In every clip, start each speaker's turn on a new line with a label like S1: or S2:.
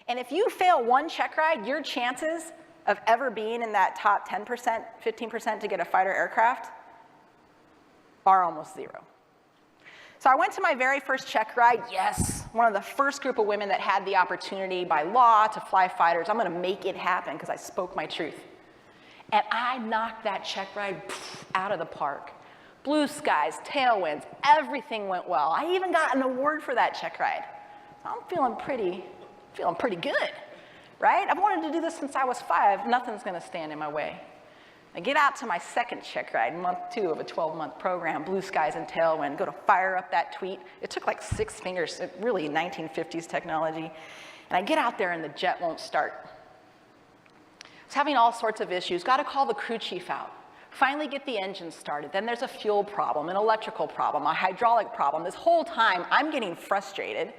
S1: And if you fail one check ride, your chances of ever being in that top 10%, 15% to get a fighter aircraft are almost zero. So I went to my very first check ride. Yes, one of the first group of women that had the opportunity by law to fly fighters. I'm going to make it happen because I spoke my truth. And I knocked that check ride out of the park. Blue skies, tailwinds, everything went well. I even got an award for that check ride. So I'm feeling pretty good, right? I've wanted to do this since I was 5. Nothing's going to stand in my way. I get out to my second check ride, month 2 of a 12-month program, blue skies and tailwind, go to fire up that tweet. It took like 6 fingers, really 1950s technology. And I get out there and the jet won't start. I was having all sorts of issues, got to call the crew chief out. Finally get the engine started. Then there's a fuel problem, an electrical problem, a hydraulic problem. This whole time I'm getting frustrated.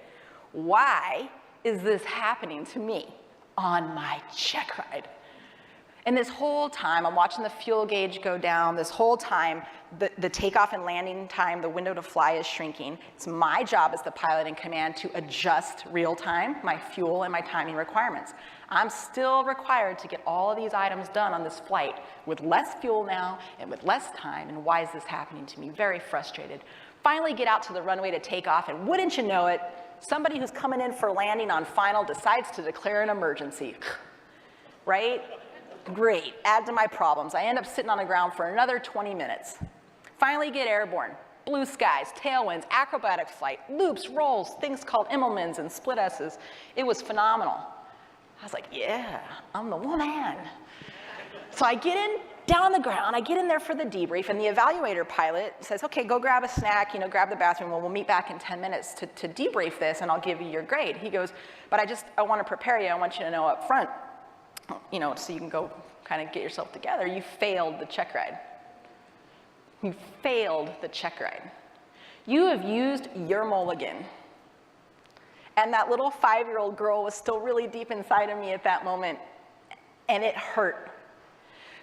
S1: Why is this happening to me on my check ride? And this whole time, I'm watching the fuel gauge go down. This whole time, the takeoff and landing time, the window to fly is shrinking. It's my job as the pilot in command to adjust real time, my fuel and my timing requirements. I'm still required to get all of these items done on this flight with less fuel now and with less time. And why is this happening to me? Very frustrated. Finally get out to the runway to take off, and wouldn't you know it, somebody who's coming in for landing on final decides to declare an emergency, right? Great, add to my problems. I end up sitting on the ground for another 20 minutes. Finally get airborne. Blue skies, tailwinds, acrobatic flight, loops, rolls, things called Immelmans and split S's. It was phenomenal. I was like, yeah, I'm the woman. So I get in, down on the ground, I get in there for the debrief, and the evaluator pilot says, okay, go grab a snack, grab the bathroom, we'll meet back in 10 minutes to debrief this, and I'll give you your grade. He goes, but I want to prepare you, I want you to know up front, so you can go kind of get yourself together, you failed the check ride. You failed the check ride. You have used your mulligan. And that little 5-year-old girl was still really deep inside of me at that moment, and it hurt.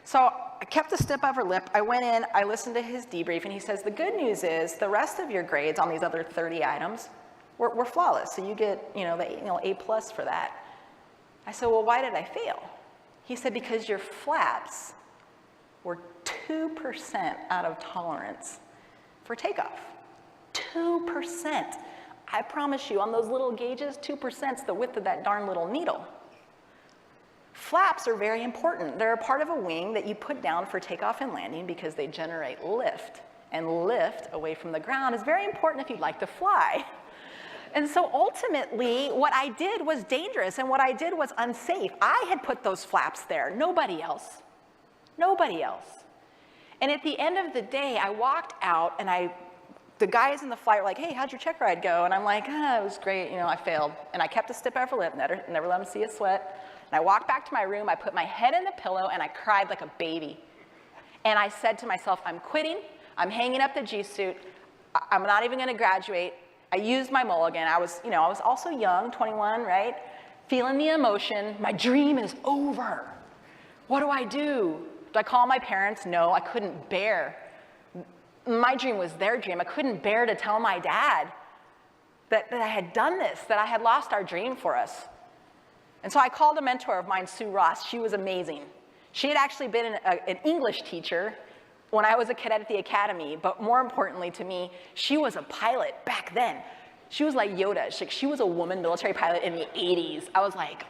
S1: So I kept a stiff upper lip. I went in, I listened to his debrief, and he says, the good news is the rest of your grades on these other 30 items were flawless. So you get, the A+ for that. I said, well, why did I fail? He said, because your flaps were 2% out of tolerance for takeoff. 2%. I promise you, on those little gauges, 2% is the width of that darn little needle. Flaps are very important. They're a part of a wing that you put down for takeoff and landing because they generate lift. And lift away from the ground is very important if you'd like to fly. And so ultimately, what I did was dangerous, and what I did was unsafe. I had put those flaps there, nobody else. Nobody else. And at the end of the day, I walked out, and the guys in the flight were like, hey, how'd your check ride go? And I'm like, it was great, I failed. And I kept a stiff upper lip, never let them see a sweat. And I walked back to my room, I put my head in the pillow, and I cried like a baby. And I said to myself, I'm quitting, I'm hanging up the G suit, I'm not even gonna graduate. I used my mulligan. I was also young, 21, right? Feeling the emotion. My dream is over. What do I do? Do I call my parents? No, I couldn't bear. My dream was their dream. I couldn't bear to tell my dad that I had done this, that I had lost our dream for us. And so I called a mentor of mine, Sue Ross. She was amazing. She had actually been an English teacher when I was a cadet at the academy, but more importantly to me, she was a pilot back then. She was like Yoda. She was a woman military pilot in the 80s. I was like,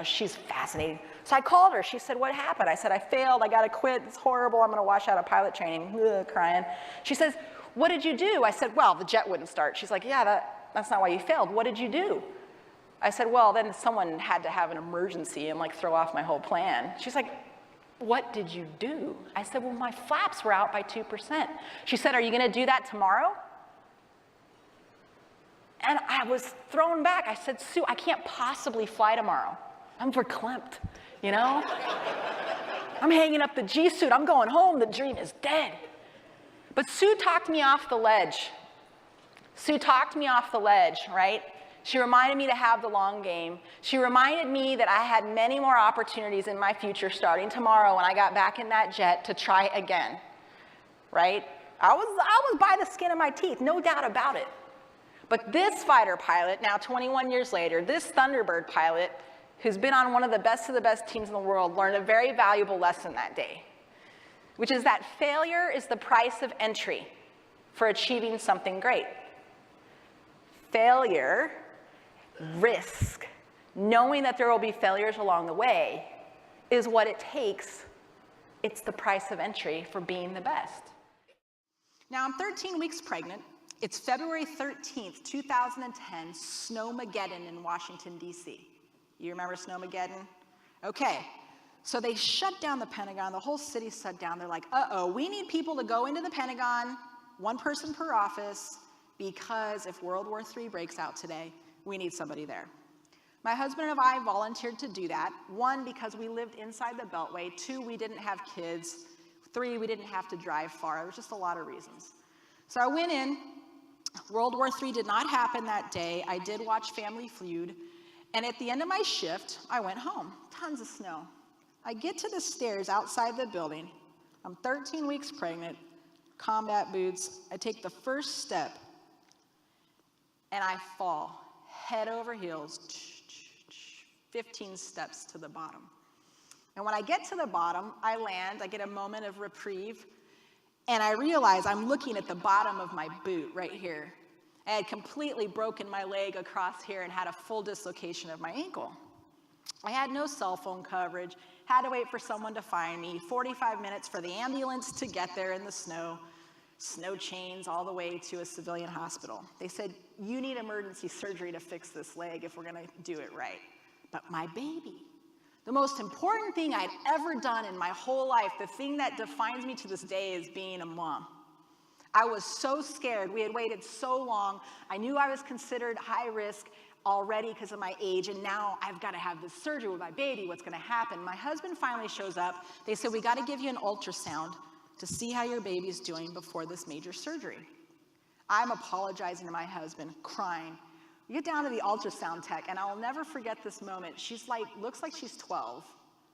S1: she's fascinating. So I called her. She said, what happened? I said, I failed. I got to quit. It's horrible. I'm going to wash out of pilot training. Ugh, crying. She says, what did you do? I said, well, the jet wouldn't start. She's like, yeah, that's not why you failed. What did you do? I said, well, then someone had to have an emergency and throw off my whole plan. She's like, what did you do? I said, well, my flaps were out by 2%. She said, are you going to do that tomorrow? And I was thrown back. I said, Sue, I can't possibly fly tomorrow. I'm verklempt, I'm hanging up the G suit. I'm going home. The dream is dead. But Sue talked me off the ledge. Sue talked me off the ledge, right? She reminded me to have the long game. She reminded me that I had many more opportunities in my future starting tomorrow when I got back in that jet to try again, right? I was by the skin of my teeth, no doubt about it. But this fighter pilot, now 21 years later, this Thunderbird pilot, who's been on one of the best teams in the world, learned a very valuable lesson that day, which is that failure is the price of entry for achieving something great. Failure, risk, knowing that there will be failures along the way is what it takes. It's the price of entry for being the best. Now I'm 13 weeks pregnant. It's February 13th, 2010, Snowmageddon in Washington, D.C. You remember Snowmageddon? Okay, so they shut down the Pentagon. The whole city shut down. They're like, uh-oh, we need people to go into the Pentagon, one person per office, because if World War III breaks out today, we need somebody there. My husband and I volunteered to do that. 1, because we lived inside the Beltway. 2, we didn't have kids. 3, we didn't have to drive far. There was just a lot of reasons. So I went in. World War III did not happen that day. I did watch Family Feud. And at the end of my shift, I went home. Tons of snow. I get to the stairs outside the building. I'm 13 weeks pregnant, combat boots. I take the first step, and I fall head over heels, 15 steps to the bottom. And when I get to the bottom, I land. I get a moment of reprieve. And I realize I'm looking at the bottom of my boot right here. I had completely broken my leg across here and had a full dislocation of my ankle. I had no cell phone coverage, had to wait for someone to find me, 45 minutes for the ambulance to get there in the snow chains all the way to a civilian hospital. They said, you need emergency surgery to fix this leg if we're gonna do it right. But my baby, the most important thing I'd ever done in my whole life, the thing that defines me to this day, is being a mom. I was so scared. We had waited so long. I knew I was considered high risk already because of my age, and now I've got to have this surgery with my baby. What's going to happen? My husband finally shows up. They said, we got to give you an ultrasound to see how your baby's doing before this major surgery. I'm apologizing to my husband, crying. We get down to the ultrasound tech, and I'll never forget this moment. She's like, looks like she's 12,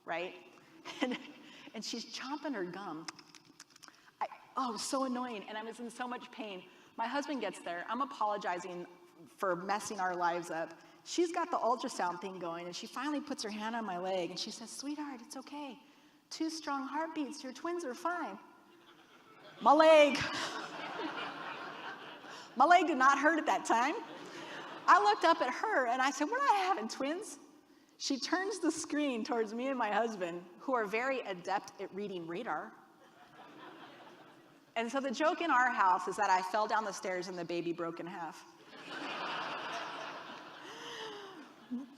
S1: right? And she's chomping her gum. Oh, it was so annoying, and I was in so much pain. My husband gets there. I'm apologizing for messing our lives up. She's got the ultrasound thing going, and she finally puts her hand on my leg, and she says, sweetheart, it's okay. 2 strong heartbeats. Your twins are fine. My leg. My leg did not hurt at that time. I looked up at her, and I said, we're not having twins. She turns the screen towards me and my husband, who are very adept at reading radar. And so the joke in our house is that I fell down the stairs and the baby broke in half.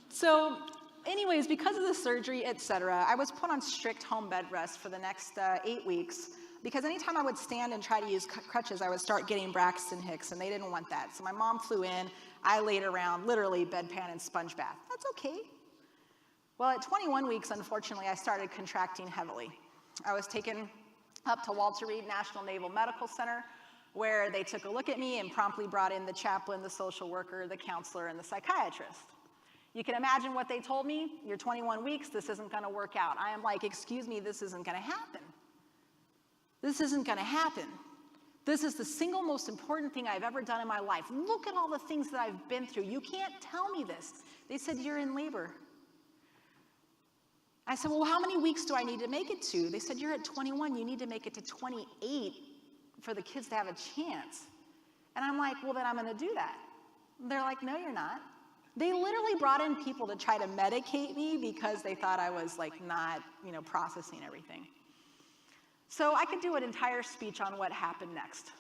S1: So anyways, because of the surgery, etc., I was put on strict home bed rest for the next 8 weeks, because anytime I would stand and try to use crutches, I would start getting Braxton Hicks, and they didn't want that. So my mom flew in. I laid around, literally bedpan and sponge bath. That's okay. Well, at 21 weeks, unfortunately, I started contracting heavily. I was taken up to Walter Reed National Naval Medical Center, where they took a look at me and promptly brought in the chaplain, the social worker, the counselor, and the psychiatrist. You can imagine what they told me. You're 21 weeks, this isn't gonna work out. I am like, excuse me, this isn't gonna happen. This isn't gonna happen. This is the single most important thing I've ever done in my life. Look at all the things that I've been through. You can't tell me this. They said, you're in labor. I said, well, how many weeks do I need to make it to? They said, you're at 21, you need to make it to 28 for the kids to have a chance. And I'm like, well, then I'm gonna do that. They're like, no, you're not. They literally brought in people to try to medicate me because they thought I was like not, processing everything. So I could do an entire speech on what happened next.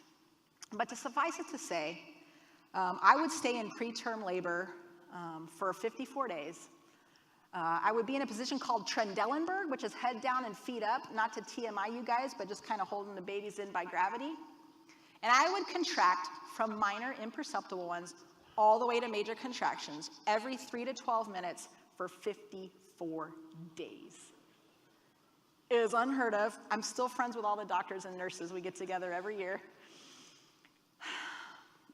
S1: But to suffice it to say, I would stay in preterm labor for 54 days. I would be in a position called Trendelenburg, which is head down and feet up, not to TMI you guys, but just kind of holding the babies in by gravity. And I would contract from minor, imperceptible ones all the way to major contractions every 3 to 12 minutes for 54 days. It is unheard of. I'm still friends with all the doctors and nurses. We get together every year.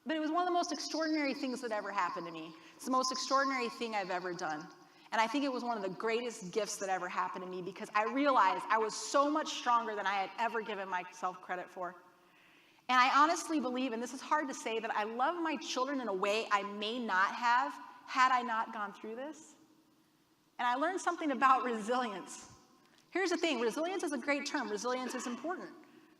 S1: But it was one of the most extraordinary things that ever happened to me. It's the most extraordinary thing I've ever done. And I think it was one of the greatest gifts that ever happened to me, because I realized I was so much stronger than I had ever given myself credit for. And I honestly believe, and this is hard to say, that I love my children in a way I may not have had I not gone through this. And I learned something about resilience. Here's the thing, resilience is a great term. Resilience is important.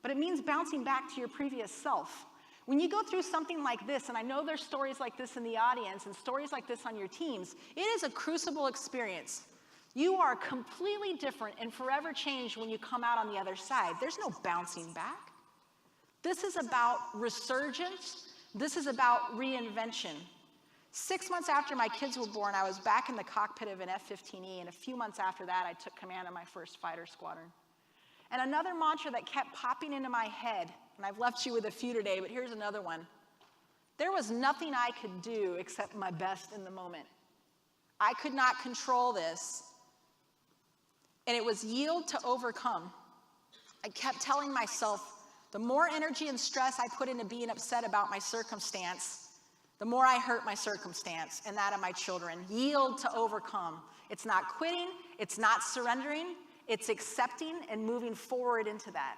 S1: But it means bouncing back to your previous self. When you go through something like this, and I know there's stories like this in the audience and stories like this on your teams, it is a crucible experience. You are completely different and forever changed when you come out on the other side. There's no bouncing back. This is about resurgence. This is about reinvention. 6 months after my kids were born, I was back in the cockpit of an F-15E, and a few months after that, I took command of my first fighter squadron. And another mantra that kept popping into my head, and I've left you with a few today, but here's another one. There was nothing I could do except my best in the moment. I could not control this, and it was yield to overcome. I kept telling myself, the more energy and stress I put into being upset about my circumstance, the more I hurt my circumstance and that of my children. Yield to overcome. It's not quitting, it's not surrendering, it's accepting and moving forward into that.